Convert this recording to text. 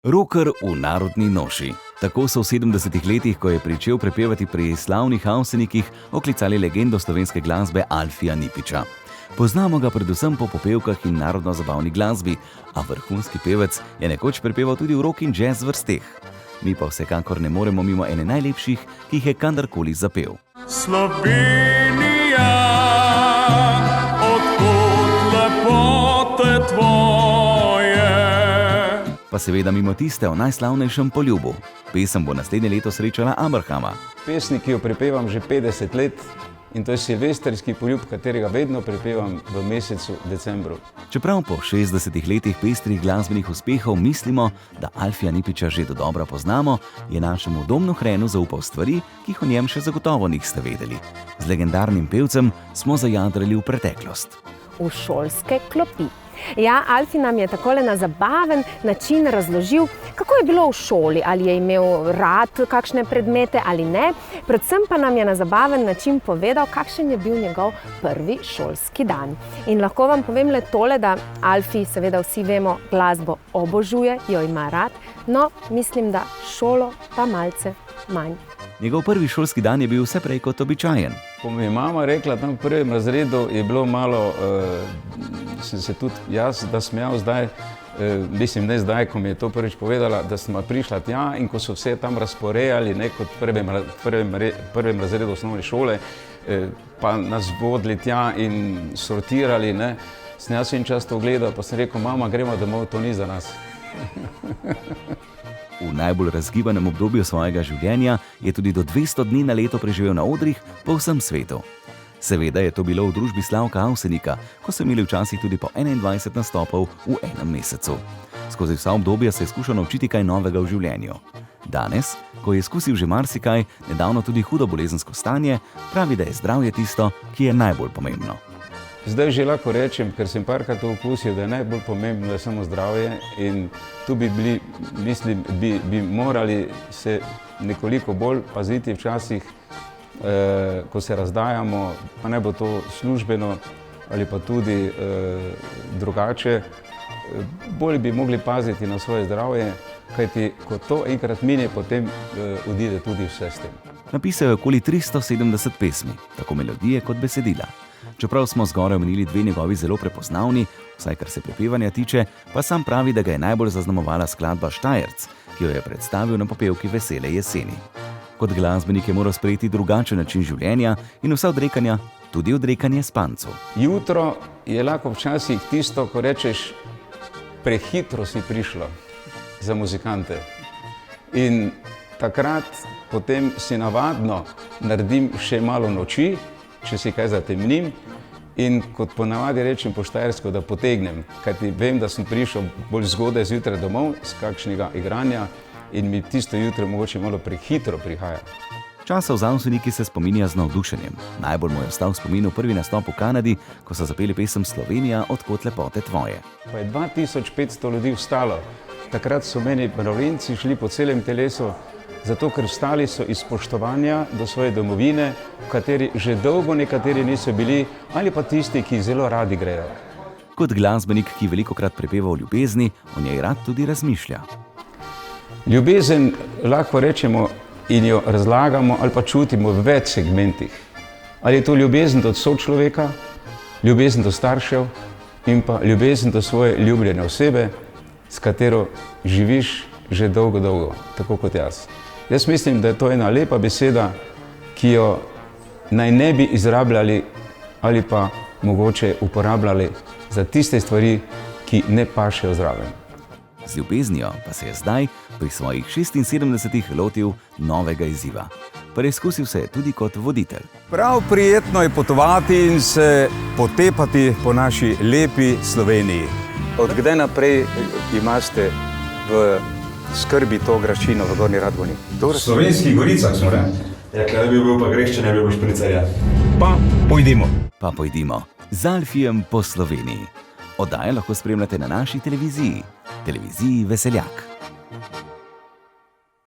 Roker v narodni noši. Tako so v 70. letih, ko je pričel prepevati pri slavnih Avsenikih, oklicali legendo slovenske glasbe Alfija Nipiča. Poznamo ga predvsem po popevkah in narodno-zabavni glasbi, a vrhunski pevec je nekoč prepeval tudi v rock in jazz vrsteh. Mi pa vsekakor ne moremo mimo ene najlepših, ki jih je kadarkoli zapel. Slovenija, odkot lepote tvoje. Pa seveda mimo tiste o najslavnejšem poljubu. Pesem bo naslednje leto srečala Abrahama. Pesnik, ki jo prepevam že 50 let, in to je silvestrski poljub, katerega vedno prepevam v mesecu decembru. Čeprav po 60 letih pestrih glasbenih uspehov mislimo, da Alfija Nipiča že dodobra poznamo, je našemu Domnu Hrenu zaupal stvari, ki jih o njem še zagotovo niste vedeli. Z legendarnim pevcem smo zajadrali v preteklost. V šolske klopi. Ja, Alfi nam je takole na zabaven način razložil, kako je bilo v šoli, ali je imel rad kakšne predmete ali ne. Predvsem pa nam je na zabaven način povedal, kakšen je bil njegov prvi šolski dan. In lahko vam povem le tole, da Alfi, seveda vsi vemo, glasbo obožuje, jo ima rad, no, mislim, da šolo pa malce manj. Njegov prvi šolski dan je bil vse prej kot običajen. Ko mi je mama rekla, tam v prvem razredu je bilo malo, sem se tudi jaz nasmejal zdaj, mislim ne zdaj, ko mi je to prvič povedala, da smo prišla tja in ko so vse tam razporejali, ne, kot v prvem razredu osnovne šole, pa nas vodili tja in sortirali, ne, sem jaz en čas to gledal, pa sem rekel, mama, gremo domov, to ni za nas. V najbolj razgibanem obdobju svojega življenja je tudi do 200 dni na leto preživel na odrih po vsem svetu. Seveda je to bilo v družbi Slavka Avsenika, ko so imeli včasih tudi po 21 nastopov v enem mesecu. Skozi vsa obdobja se je skušal naučiti kaj novega v življenju. Danes, ko je izkusil že marsikaj, nedavno tudi hudo bolezensko stanje, pravi, da je zdravje tisto, ki je najbolj pomembno. Zdaj že lahko rečem, ker sem parkrat to okusil, da je najbolj pomembno samo zdravje in tu bi morali se nekoliko bolj paziti včasih, ko se razdajamo, pa ne bo to službeno ali pa tudi drugače. Bolj bi mogli paziti na svoje zdravje, kajti ko to enkrat mine, potem odide tudi vse s tem. Napisal je okoli 370 pesmi, tako melodije kot besedila. Čeprav smo zgoraj omenili dve njegovi zelo prepoznavni, vsaj kar se prepevanja tiče, pa sam pravi, da ga je najbolj zaznamovala skladba Štajerc, ki jo je predstavil na popevki Vesele jeseni. Kot glasbenik je moral sprejeti drugačen način življenja in vsa odrekanja, tudi odrekanje spancu. Jutro je lahko včasih tisto, ko rečeš, prehitro si prišlo za muzikante. In takrat potem si navadno naredim še malo noči, če si kaj zatemnim, in kot ponavadi rečem po štajersko, da potegnem, kajti vem, da sem prišel bolj zgodaj zjutraj domov z kakšnega igranja in mi tisto jutro mogoče malo prehitro prihaja. Časov z Avseniki se spominja z navdušenjem. Najbolj mu je ostal v spominu prvi nastop v Kanadi, ko so zapeli pesem Slovenija, odkot lepote tvoje. Pa je 2500 ljudi vstalo. Takrat so meni mravljinci šli po celem telesu, zato ker vstali so iz spoštovanja do svoje domovine, v kateri že dolgo nekateri niso bili, ali pa tisti, ki zelo radi grejo. Kot glasbenik, ki velikokrat prepeva o ljubezni, o njej rad tudi razmišlja. Ljubezen lahko rečemo in jo razlagamo ali pa čutimo v več segmentih. Ali je to ljubezen do sočloveka, ljubezen do staršev in pa ljubezen do svoje ljubljene osebe, s katero živiš že dolgo, tako kot jaz. Jaz mislim, da je to ena lepa beseda, ki jo naj ne bi izrabljali ali pa mogoče uporabljali za tiste stvari, ki ne pašejo zraven. Z ljubeznijo pa se je zdaj pri svojih 76 lotil novega izziva. Preizkusil se je tudi kot voditelj. Prav prijetno je potovati in se potepati po naši lepi Sloveniji. Od kdaj naprej imate v skrbi to graščino v Gornji Radgoni? V Slovenskih goricah smo, ne? Ja, kaj bi bil pa greh, če ne bi bil špricarja. Pa pojdimo. Pa pojdimo z Alfijem po Sloveniji. Oddajo lahko spremljate na naši televiziji, televiziji Veseljak.